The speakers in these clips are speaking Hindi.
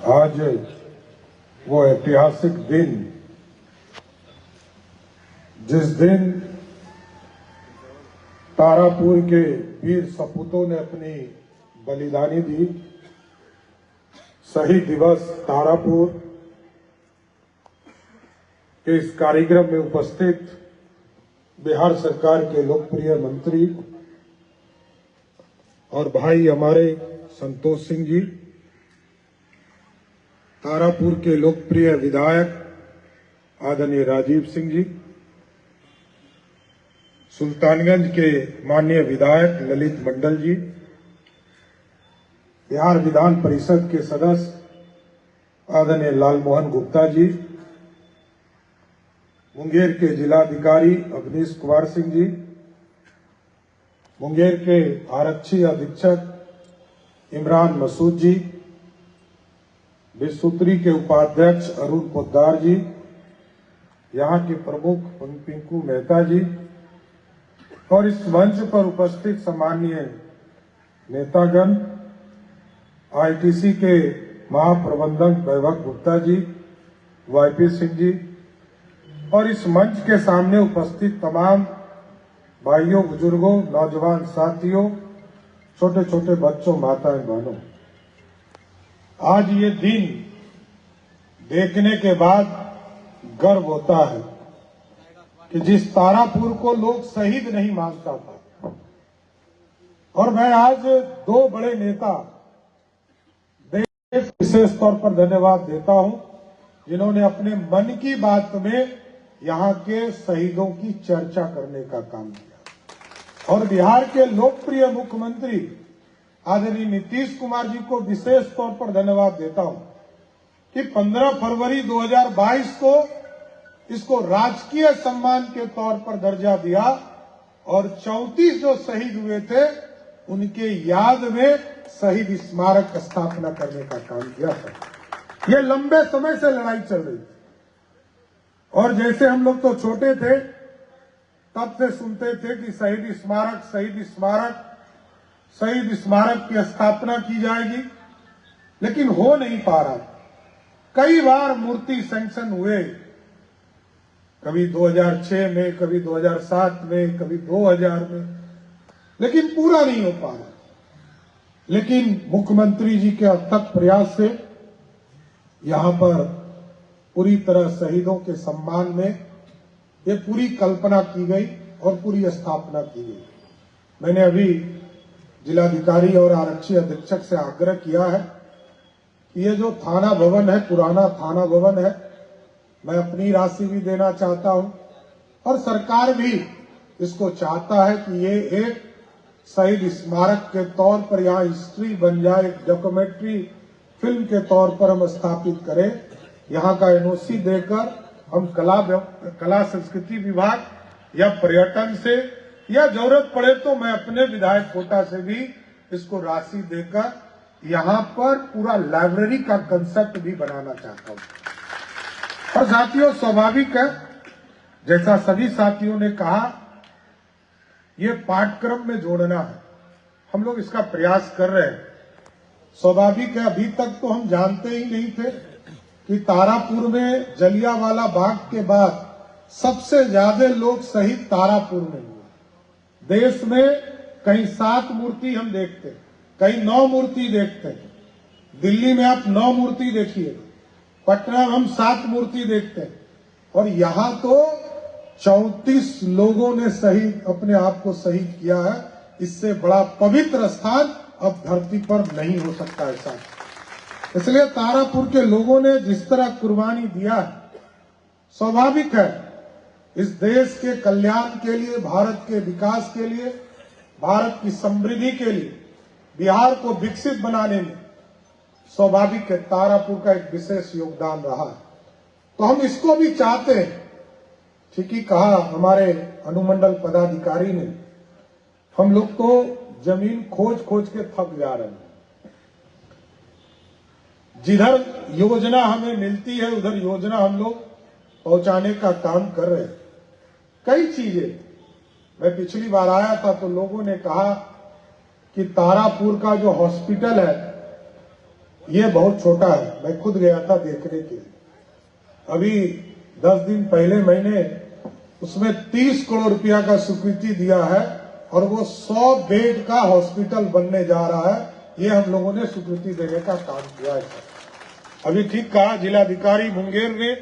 आज वो ऐतिहासिक दिन, जिस दिन तारापुर के वीर सपूतों ने अपनी बलिदानी दी, शहीद दिवस तारापुर के इस कार्यक्रम में उपस्थित बिहार सरकार के लोकप्रिय मंत्री और भाई हमारे संतोष सिंह जी, तारापुर के लोकप्रिय विधायक आदरणीय राजीव सिंह जी, सुल्तानगंज के माननीय विधायक ललित मंडल जी, बिहार विधान परिषद के सदस्य आदरणीय लालमोहन गुप्ता जी, मुंगेर के जिलाधिकारी अवनीश कुमार सिंह जी, मुंगेर के आरक्षी अधीक्षक इमरान मसूद जी, विश्वसूत्री के उपाध्यक्ष अरुण पोद्दार जी, यहाँ के प्रमुख पिंकू मेहता जी और इस मंच पर उपस्थित सम्माननीय नेतागण, आईटीसी के महाप्रबंधक वैभव गुप्ता जी, वाईपी सिंह जी और इस मंच के सामने उपस्थित तमाम भाइयों, बुजुर्गों, नौजवान साथियों, छोटे छोटे बच्चों, माताएं, बहनों, आज ये दिन देखने के बाद गर्व होता है कि जिस तारापुर को लोग शहीद नहीं मानता था, और मैं आज दो बड़े नेता देश विशेष तौर पर धन्यवाद देता हूं जिन्होंने अपने मन की बात में यहां के शहीदों की चर्चा करने का काम किया। और बिहार के लोकप्रिय मुख्यमंत्री आदरणीय नीतीश कुमार जी को विशेष तौर पर धन्यवाद देता हूं कि 15 फरवरी 2022 को इसको राजकीय सम्मान के तौर पर दर्जा दिया और 34 जो शहीद हुए थे उनके याद में शहीद स्मारक स्थापना करने का काम किया था। ये लंबे समय से लड़ाई चल रही थी और जैसे हम लोग तो छोटे थे तब से सुनते थे कि शहीद स्मारक, शहीद स्मारक, शहीद स्मारक की स्थापना की जाएगी, लेकिन हो नहीं पा रहा। कई बार मूर्ति सैंक्शन हुए, कभी 2006 में, कभी 2007 में, कभी 2000 में, लेकिन पूरा नहीं हो पा रहा। लेकिन मुख्यमंत्री जी के अथक प्रयास से यहां पर पूरी तरह शहीदों के सम्मान में ये पूरी कल्पना की गई और पूरी स्थापना की गई। मैंने अभी जिलाधिकारी और आरक्षी अधीक्षक से आग्रह किया है कि ये जो थाना भवन है, पुराना थाना भवन है, मैं अपनी राशि भी देना चाहता हूं और सरकार भी इसको चाहता है कि ये एक शहीद स्मारक के तौर पर यहाँ हिस्ट्री बन जाए, एक डॉक्यूमेंट्री फिल्म के तौर पर हम स्थापित करें। यहाँ का एनओसी देकर हम कला संस्कृति विभाग या पर्यटन से या जरूरत पड़े तो मैं अपने विधायक कोटा से भी इसको राशि देकर यहाँ पर पूरा लाइब्रेरी का कंसेप्ट भी बनाना चाहता हूँ। और साथियों, स्वाभाविक है, जैसा सभी साथियों ने कहा, ये पाठ्यक्रम में जोड़ना है। हम लोग इसका प्रयास कर रहे हैं। स्वाभाविक है, अभी तक तो हम जानते ही नहीं थे कि तारापुर में जलियांवाला बाग के बाद सबसे ज्यादा लोग शहीद तारापुर में हुए। देश में कहीं 7 मूर्ति हम देखते, कहीं 9 मूर्ति देखते। दिल्ली में आप 9 मूर्ति देखिए, पटना में हम 7 मूर्ति देखते हैं और यहां तो 34 लोगों ने शहीद अपने आप को शहीद किया है। इससे बड़ा पवित्र स्थान अब धरती पर नहीं हो सकता ऐसा। इसलिए तारापुर के लोगों ने जिस तरह कुर्बानी दिया है, स्वाभाविक है इस देश के कल्याण के लिए, भारत के विकास के लिए, भारत की समृद्धि के लिए, बिहार को विकसित बनाने में स्वाभाविक है तारापुर का एक विशेष योगदान रहा है। तो हम इसको भी चाहते हैं। ठीक ही कहा हमारे अनुमंडल पदाधिकारी ने, हम लोग तो जमीन खोज खोज के थक जा रहे हैं। जिधर योजना हमें मिलती है उधर योजना हम लोग पहुंचाने का काम कर रहे हैं। कई चीजें, मैं पिछली बार आया था तो लोगों ने कहा कि तारापुर का जो हॉस्पिटल है ये बहुत छोटा है, मैं खुद गया था देखने के लिए। अभी 10 दिन पहले मैंने उसमें 30 करोड़ रुपया का स्वीकृति दिया है और वो 100 बेड का हॉस्पिटल बनने जा रहा है। ये हम लोगों ने स्वीकृति देने का काम किया है। अभी ठीक कहा जिलाधिकारी मुंगेर ने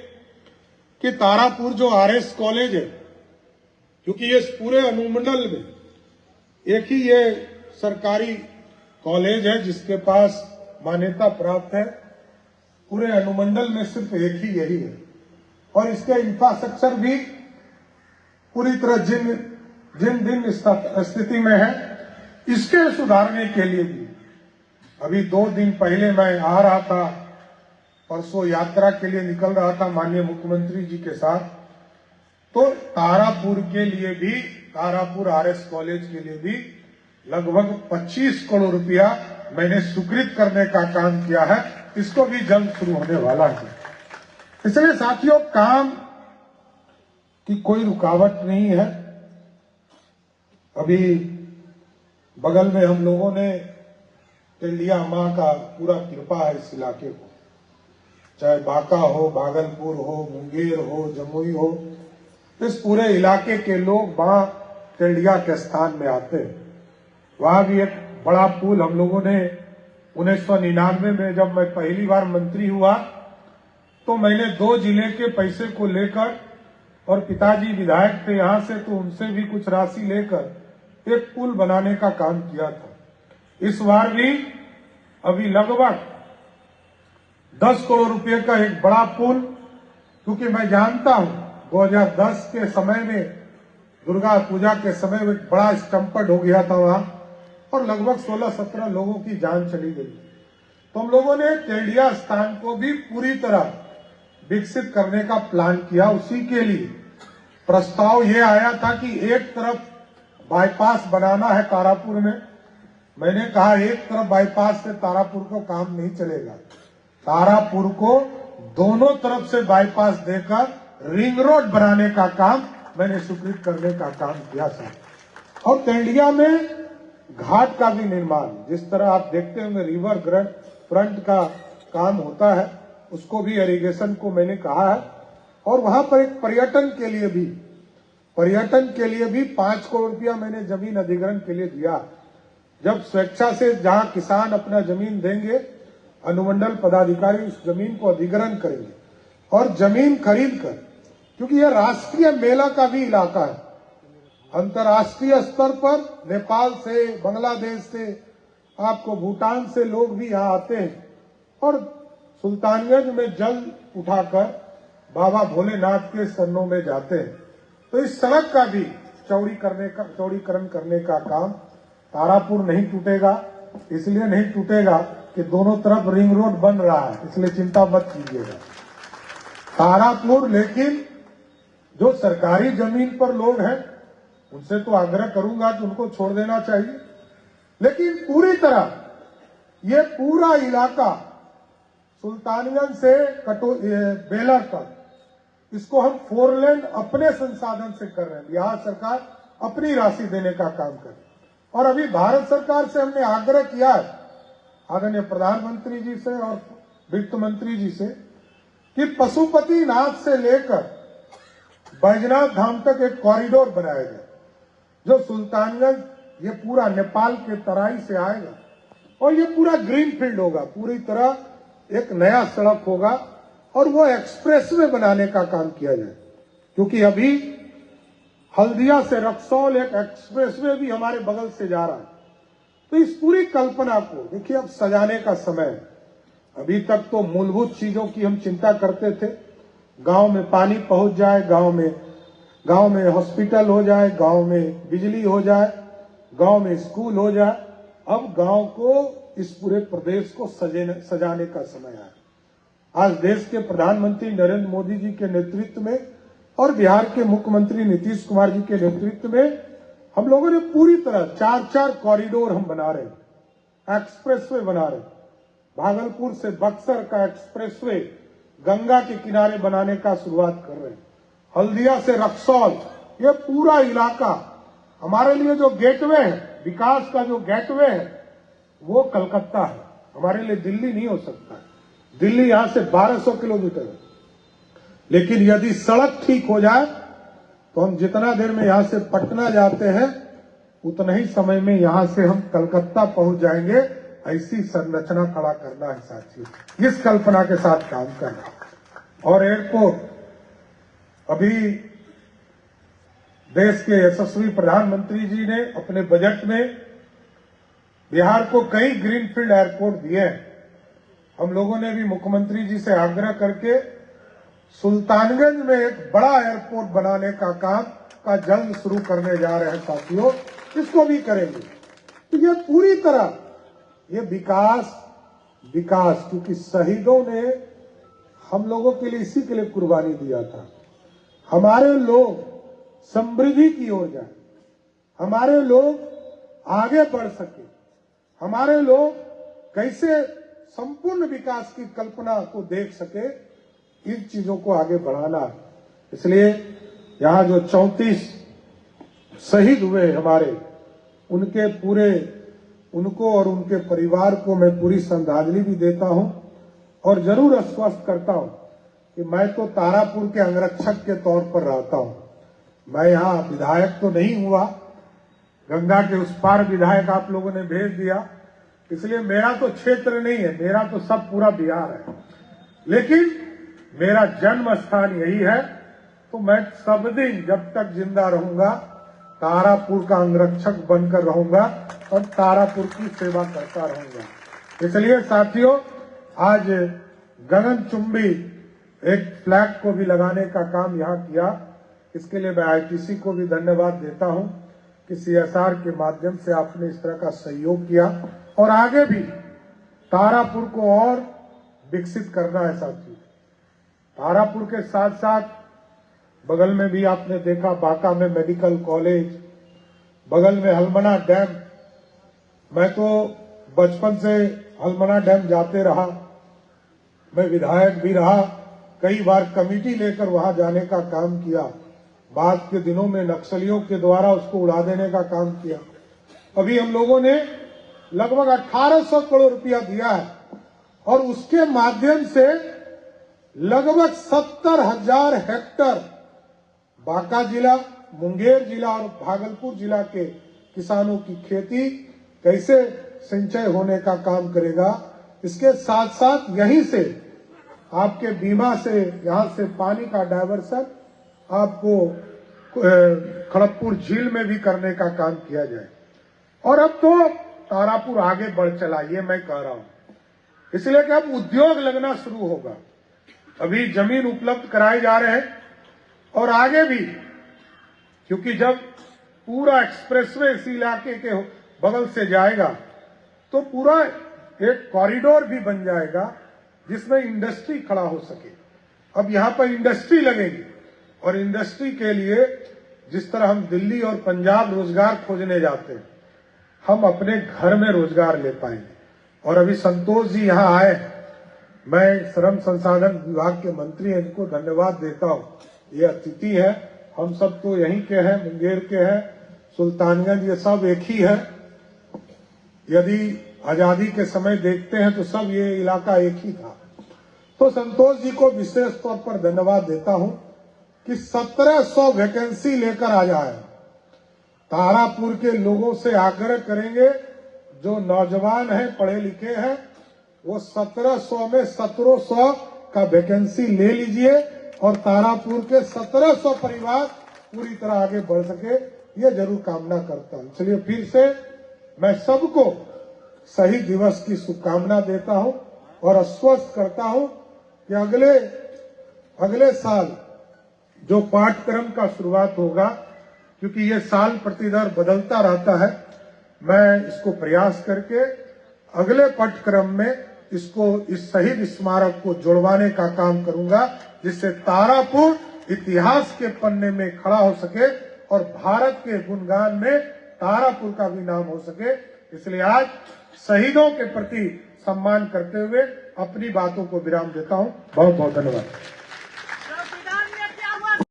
कि तारापुर जो आरएस कॉलेज है, क्योंकि ये पूरे अनुमंडल में एक ही ये सरकारी कॉलेज है जिसके पास मान्यता प्राप्त है, पूरे अनुमंडल में सिर्फ एक ही यही है। और इसके इंफ्रास्ट्रक्चर भी पूरी तरह जिन स्थिति में है, इसके सुधारने के लिए भी अभी 2 दिन पहले मैं आ रहा था, परसों यात्रा के लिए निकल रहा था माननीय मुख्यमंत्री जी के साथ, तो तारापुर के लिए भी, तारापुर आरएस कॉलेज के लिए भी लगभग 25 करोड़ रुपया मैंने स्वीकृत करने का काम किया है। इसको भी जल्द शुरू होने वाला है। इसलिए साथियों, काम की कोई रुकावट नहीं है। अभी बगल में हम लोगों ने टेलिया माँ का पूरा कृपा है इस इलाके को, चाहे बांका हो, भागलपुर हो, मुंगेर हो, जमुई हो, इस पूरे इलाके के लोग वहां टेलिया के स्थान में आते हैं। वहां भी एक बड़ा पुल हम लोगों ने 1999 में जब मैं पहली बार मंत्री हुआ तो मैंने 2 जिले के पैसे को लेकर, और पिताजी विधायक थे यहां से, तो उनसे भी कुछ राशि लेकर एक पुल बनाने का काम किया था। इस बार भी अभी लगभग 10 करोड़ रुपए का एक बड़ा पुल, क्योंकि मैं जानता हूं 2010 के समय में, दुर्गा पूजा के समय में बड़ा स्टम्पड हो गया था वहां और लगभग 16-17 लोगों की जान चली गई। तो हम लोगों ने टेलिया स्थान को भी पूरी तरह विकसित करने का प्लान किया। उसी के लिए प्रस्ताव ये आया था कि एक तरफ बाईपास बनाना है तारापुर में। मैंने कहा एक तरफ बाईपास से तारापुर को काम नहीं चलेगा, तारापुर को दोनों तरफ से बाईपास देकर रिंग रोड बनाने का काम मैंने स्वीकृत करने का काम किया था। और टेलिया में घाट का भी निर्माण, जिस तरह आप देखते होंगे रिवर फ्रंट का काम होता है, उसको भी इरिगेशन को मैंने कहा है। और वहां पर एक पर्यटन के लिए भी 5 करोड़ रुपया मैंने जमीन अधिग्रहण के लिए दिया। जब स्वेच्छा से जहां किसान अपना जमीन देंगे, अनुमंडल पदाधिकारी उस जमीन को अधिग्रहण करेंगे और जमीन खरीद कर, क्योंकि यह राष्ट्रीय मेला का भी इलाका है, अंतर्राष्ट्रीय स्तर पर नेपाल से, बांग्लादेश से, आपको भूटान से लोग भी यहाँ आते हैं और सुल्तानगंज में जल उठाकर बाबा भोलेनाथ के शरणों में जाते हैं। तो इस सड़क का भी चौड़ीकरण करने का काम, तारापुर नहीं टूटेगा, इसलिए नहीं टूटेगा कि दोनों तरफ रिंग रोड बन रहा है, इसलिए चिंता मत कीजिएगा। तारापुर, लेकिन जो सरकारी जमीन पर लोग हैं उनसे तो आग्रह करूंगा कि उनको छोड़ देना चाहिए, लेकिन पूरी तरह ये पूरा इलाका सुल्तानगंज से बेलर तक, इसको हम 4 लेन अपने संसाधन से कर रहे हैं। बिहार सरकार अपनी राशि देने का काम करे। और अभी भारत सरकार से हमने आग्रह किया है, आदरणीय प्रधानमंत्री जी से और वित्त मंत्री जी से, कि पशुपतिनाथ से लेकर बैजनाथ धाम तक एक कॉरिडोर बनाया जाए, जो सुल्तानगंज, ये पूरा नेपाल के तराई से आएगा और ये पूरा ग्रीन फील्ड होगा, पूरी तरह एक नया सड़क होगा और वो एक्सप्रेसवे बनाने का काम किया जाए। क्योंकि अभी हल्दिया से रक्सौल एक एक्सप्रेसवे भी हमारे बगल से जा रहा है। तो इस पूरी कल्पना को देखिए, अब सजाने का समय है। अभी तक तो मूलभूत चीजों की हम चिंता करते थे, गांव में पानी पहुंच जाए, गांव में हॉस्पिटल हो जाए, गांव में बिजली हो जाए, गांव में स्कूल हो जाए। अब गांव को, इस पूरे प्रदेश को सजाने का समय है। आज देश के प्रधानमंत्री नरेंद्र मोदी जी के नेतृत्व में और बिहार के मुख्यमंत्री नीतीश कुमार जी के नेतृत्व में हम लोगों ने पूरी तरह 4-4 कॉरिडोर हम बना रहे हैं, एक्सप्रेसवे बना रहे हैं। भागलपुर से बक्सर का एक्सप्रेसवे गंगा के किनारे बनाने का शुरुआत कर रहे हैं। हल्दिया से रक्सौल, ये पूरा इलाका हमारे लिए जो गेटवे है, विकास का जो गेटवे है, वो कलकत्ता है। हमारे लिए दिल्ली नहीं हो सकता। दिल्ली यहां से 1200 किलोमीटर है, लेकिन यदि सड़क ठीक हो जाए तो हम जितना देर में यहां से पटना जाते हैं उतना ही समय में यहां से हम कलकत्ता पहुंच जाएंगे। ऐसी संरचना खड़ा करना है साथियों, इस कल्पना के साथ काम करना। और एयरपोर्ट अभी देश के यशस्वी प्रधानमंत्री जी ने अपने बजट में बिहार को कई ग्रीनफील्ड एयरपोर्ट दिए हैं। हम लोगों ने भी मुख्यमंत्री जी से आग्रह करके सुल्तानगंज में एक बड़ा एयरपोर्ट बनाने का काम का जल्द शुरू करने जा रहे हैं साथियों, इसको भी करेंगे। तो ये पूरी तरह ये विकास क्योंकि शहीदों ने हम लोगों के लिए इसी के लिए कुर्बानी दिया था। हमारे लोग समृद्धि की ओर जाए, हमारे लोग आगे बढ़ सके, हमारे लोग कैसे संपूर्ण विकास की कल्पना को देख सके, इन चीजों को आगे बढ़ाना। इसलिए यहां जो 34 शहीद हुए हमारे, उनको और उनके परिवार को मैं पूरी श्रद्धांजलि भी देता हूं और जरूर आश्वस्त करता हूं कि मैं तो तारापुर के अंगरक्षक के तौर पर रहता हूं। मैं यहां विधायक तो नहीं हुआ, गंगा के उस पार विधायक आप लोगों ने भेज दिया, इसलिए मेरा तो क्षेत्र नहीं है, मेरा तो सब पूरा बिहार है, लेकिन मेरा जन्म स्थान यही है। तो मैं सब दिन जब तक जिंदा रहूंगा तारापुर का अंगरक्षक बनकर रहूंगा और तारापुर की सेवा करता रहूंगा। इसलिए साथियों, आज गगनचुंबी एक फ्लैग को भी लगाने का काम यहां किया। इसके लिए मैं आईटीसी को भी धन्यवाद देता हूं कि सीएसआर के माध्यम से आपने इस तरह का सहयोग किया और आगे भी तारापुर को और विकसित करना है साथियों। तारापुर के साथ साथ बगल में भी आपने देखा बांका में मेडिकल कॉलेज, बगल में हलमना डैम। मैं तो बचपन से हलमना डैम जाते रहा, मैं विधायक भी रहा, कई बार कमेटी लेकर वहां जाने का काम किया। बाद के दिनों में नक्सलियों के द्वारा उसको उड़ा देने का काम किया। अभी हम लोगों ने लगभग 1800 करोड़ रुपया दिया है और उसके माध्यम से लगभग 70,000 हेक्टेयर बांका जिला, मुंगेर जिला और भागलपुर जिला के किसानों की खेती कैसे सिंचाई होने का काम करेगा। इसके साथ साथ यहीं से आपके बीमा से यहां से पानी का डायवर्सन आपको खड़गपुर झील में भी करने का काम किया जाए। और अब तो तारापुर आगे बढ़ चला, ये मैं कह रहा हूं, इसलिए कि अब उद्योग लगना शुरू होगा। अभी जमीन उपलब्ध कराए जा रहे हैं और आगे भी, क्योंकि जब पूरा एक्सप्रेसवे इस इलाके के बगल से जाएगा तो पूरा एक कॉरिडोर भी बन जाएगा जिसमें इंडस्ट्री खड़ा हो सके। अब यहां पर इंडस्ट्री लगेगी और इंडस्ट्री के लिए जिस तरह हम दिल्ली और पंजाब रोजगार खोजने जाते हैं, हम अपने घर में रोजगार ले पाएंगे। और अभी संतोष जी यहां आए, मैं श्रम संसाधन विभाग के मंत्री हैं, इनको धन्यवाद देता हूं। ये अतिथि है, हम सब तो यहीं के हैं, मुंगेर के हैं, सुल्तानगंज, ये सब एक ही है। यदि आजादी के समय देखते हैं तो सब ये इलाका एक ही था। तो संतोष जी को विशेष तौर पर धन्यवाद देता हूं कि 1700 वैकेंसी लेकर आ जाए। तारापुर के लोगों से आग्रह करेंगे, जो नौजवान हैं, पढ़े लिखे हैं, वो 1700 में 1700 का वैकेंसी ले लीजिए और तारापुर के 1700 परिवार पूरी तरह आगे बढ़ सके, ये जरूर कामना करता हूं। चलिए फिर से मैं सबको शहीद दिवस की शुभकामना देता हूं और आश्वस्त करता हूं कि अगले साल जो पाठ्यक्रम का शुरुआत होगा, क्योंकि ये साल प्रतिदर बदलता रहता है, मैं इसको प्रयास करके अगले पाठ्यक्रम में इस शहीद स्मारक को जुड़वाने का काम करूंगा, जिससे तारापुर इतिहास के पन्ने में खड़ा हो सके और भारत के गुणगान में तारापुर का भी नाम हो सके। इसलिए आज शहीदों के प्रति सम्मान करते हुए अपनी बातों को विराम देता हूं। बहुत बहुत धन्यवाद।